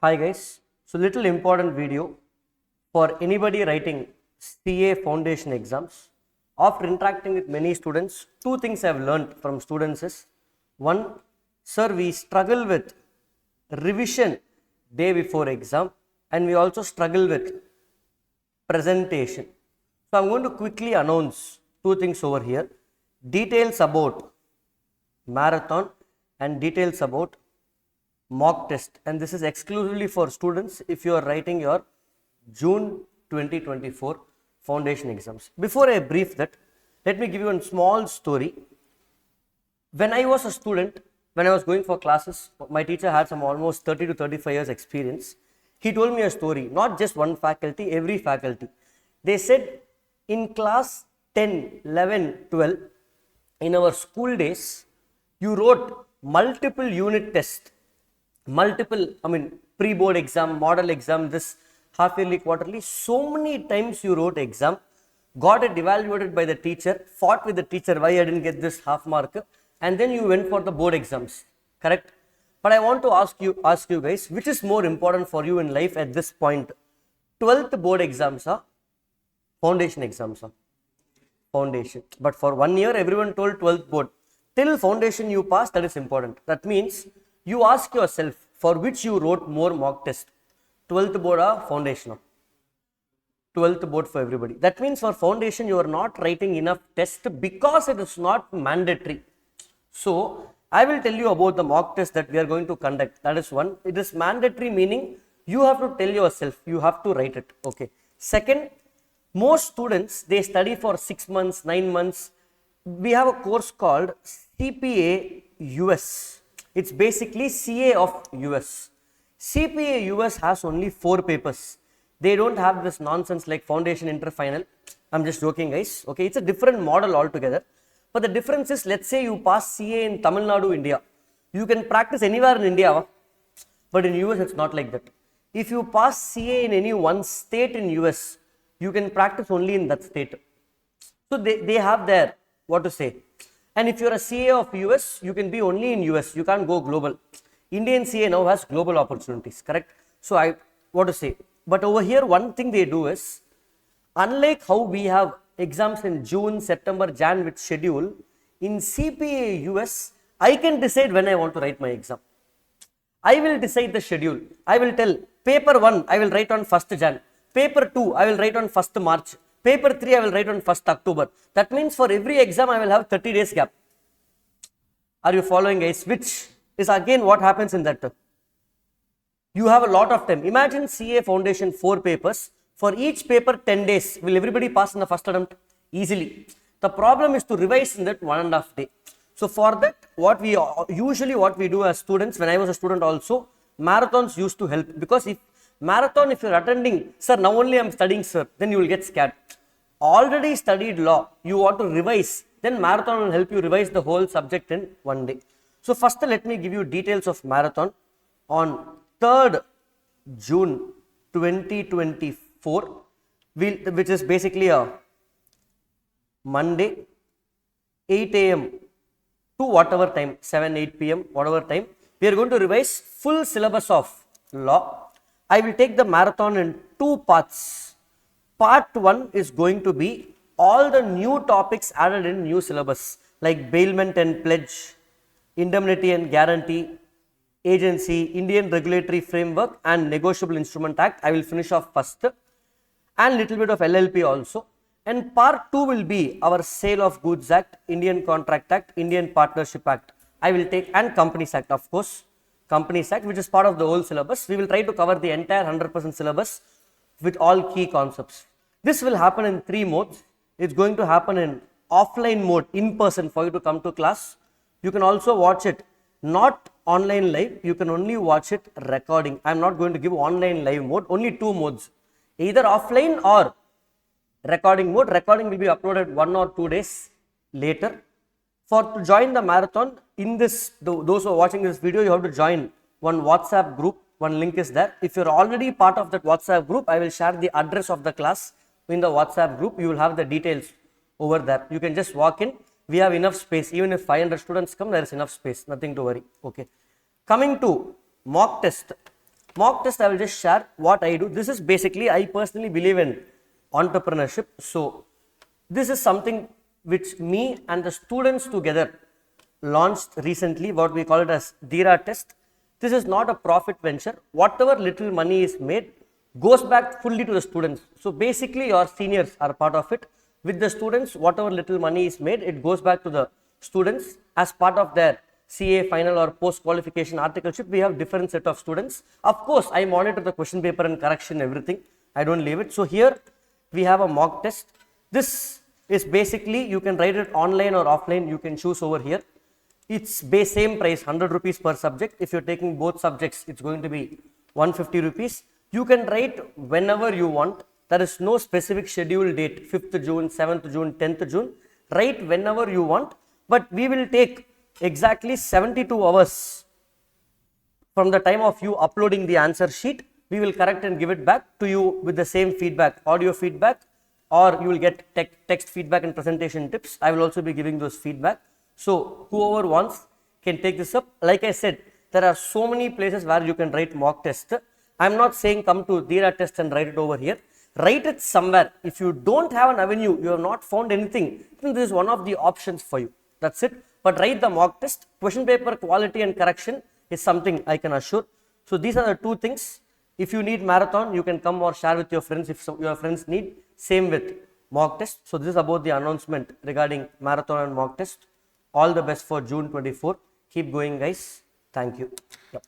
Hi guys, so little important video for anybody writing CA foundation exams. After interacting with many students, two things I have learned from students is one, sir, we struggle with revision day before exam and we also struggle with presentation. So I'm going to quickly announce two things over here, details about marathon and details about mock test, and this is exclusively for students if you are writing your June 2024 foundation exams. Before I brief that, let me give you a small story. When I was a student, when I was going for classes, my teacher had some almost 30 to 35 years experience. He told me a story, not just one faculty, every faculty. They said in class 10, 11, 12, in our school days, you wrote multiple unit tests. Pre-board exam, model exam, this half yearly, quarterly, so many times you wrote exam, got it evaluated by the teacher, fought with the teacher why I didn't get this half mark, and then you went for the board exams, correct? But I want to ask you guys, which is more important for you in life at this point? 12th board exams or foundation exams? Foundation. But for 1 year, everyone told 12th board. Till foundation you pass, that is important. That means you ask yourself for which you wrote more mock test, 12th board or foundation? 12th board for everybody. That means for foundation you are not writing enough test because it is not mandatory. So I will tell you about the mock test that we are going to conduct. That is one. It is mandatory, meaning you have to tell yourself, you have to write it. Okay. Second, most students, they study for 6 months, 9 months. We have a course called CPA US. It's basically CA of US. CPA US has only 4 papers. They don't have this nonsense like foundation interfinal. I'm just joking, guys. Okay, it's a different model altogether. But the difference is, let's say you pass CA in Tamil Nadu, India. You can practice anywhere in India, but in US it's not like that. If you pass CA in any one state in US, you can practice only in that state. So they have their, what to say. And if you're a CA of US, you can be only in US. You can't go global. Indian CA now has global opportunities, correct? So what to say. But over here, one thing they do is, unlike how we have exams in June, September, Jan with schedule, in CPA US, I can decide when I want to write my exam. I will decide the schedule. I will tell paper 1, I will write on 1st Jan. Paper 2, I will write on 1st March. Paper 3, I will write on 1st October. That means for every exam, I will have 30 days gap. Are you following, guys? Which is again what happens in that. You have a lot of time. Imagine CA foundation 4 papers. For each paper 10 days. Will everybody pass in the first attempt? Easily. The problem is to revise in that 1.5 day. So for that, what we do as students, when I was a student also, marathons used to help. Because if you're attending, sir, now only I'm studying, sir, then you will get scared. Already studied law, you want to revise, then marathon will help you revise the whole subject in 1 day. So first, let me give you details of marathon. On 3rd June 2024, which is basically a Monday, 8 a.m. to whatever time, 7, 8 p.m., whatever time, we are going to revise full syllabus of law. I will take the marathon in 2 parts. Part 1 is going to be all the new topics added in new syllabus, like bailment and pledge, indemnity and guarantee, agency, Indian Regulatory Framework and Negotiable Instrument Act. I will finish off first, and little bit of LLP also. And part 2 will be our Sale of Goods Act, Indian Contract Act, Indian Partnership Act. I will take, and Companies Act, of course. Companies Act, which is part of the whole syllabus. We will try to cover the entire 100% syllabus with all key concepts. This will happen in 3 modes. It's going to happen in offline mode, in person, for you to come to class. You can also watch it not online live, you can only watch it recording. I'm not going to give online live mode, only 2 modes, either offline or recording mode. Recording will be uploaded 1 or 2 days later. To join the marathon, in this, those who are watching this video, you have to join one WhatsApp group. One link is there. If you're already part of that WhatsApp group, I will share the address of the class in the WhatsApp group. You will have the details over there. You can just walk in. We have enough space. Even if 500 students come, there is enough space. Nothing to worry. Okay. Coming to mock test. Mock test, I will just share what I do. This is basically, I personally believe in entrepreneurship. So this is something which me and the students together launched recently, what we call it as DIRA test. This is not a profit venture. Whatever little money is made goes back fully to the students. So basically your seniors are part of it. With the students, whatever little money is made, it goes back to the students as part of their CA final or post qualification articleship. We have different set of students. Of course, I monitor the question paper and correction, everything. I don't leave it. So here we have a mock test. This is basically, you can write it online or offline. You can choose over here. It's same price, 100 rupees per subject. If you're taking both subjects, it's going to be 150 rupees. You can write whenever you want. There is no specific schedule date, 5th June, 7th June, 10th June. Write whenever you want, but we will take exactly 72 hours from the time of you uploading the answer sheet. We will correct and give it back to you with the same feedback, audio feedback, or you will get text feedback and presentation tips. I will also be giving those feedback. So whoever wants can take this up. Like I said, there are so many places where you can write mock test. I'm not saying come to DIRA test and write it over here. Write it somewhere. If you don't have an avenue, you have not found anything, then this is one of the options for you. That's it. But write the mock test. Question paper quality and correction is something I can assure. So these are the two things. If you need marathon, you can come or share with your friends if your friends need. Same with mock test. So this is about the announcement regarding marathon and mock test. All the best for June 24. Keep going, guys. Thank you. Yep.